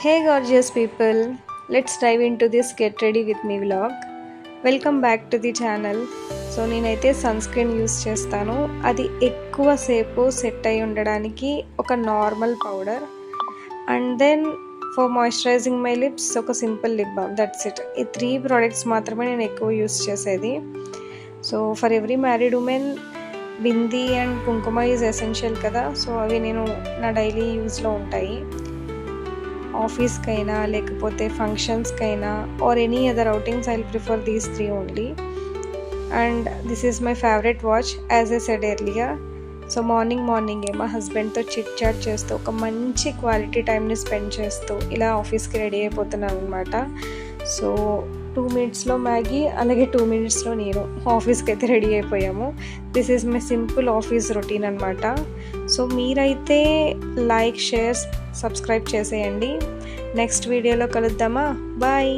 Hey gorgeous people, let's dive into this get ready with me vlog. Welcome back to the channel. So నేనైతే sunscreen use చేస్తాను. అది ఎక్కువ సేపు set అయి ఉండడానికి ఒక normal powder and then for moisturizing my lips ఒక simple lip balm, that's it. ఈ 3 ప్రోడక్ట్స్ మాత్రమే నేను ఎక్కువ యూస్ చేసేది. So for every married women bindi and kumkuma is essential కదా. సో అవి నేను నా డైలీ యూస్లో ఉంటాయి. ఆఫీస్కైనా లేకపోతే ఫంక్షన్స్కైనా or any other outings I prefer these 3 only. And this is my favourite watch as I said earlier. So మార్నింగే మా హస్బెండ్తో చిట్ చాట్ చేస్తూ ఒక మంచి క్వాలిటీ టైంని స్పెండ్ చేస్తూ ఇలా ఆఫీస్కి రెడీ అయిపోతున్నాను అనమాట. సో 2 minutesలో మ్యాగీ, అలాగే 2 minutesలో నేను ఆఫీస్కి అయితే రెడీ అయిపోయాము. This is my simple office routine అనమాట. సో మీరైతే లైక్, షేర్, సబ్స్క్రైబ్ చేసేయండి. నెక్స్ట్ వీడియోలో కలుద్దామా? బాయ్.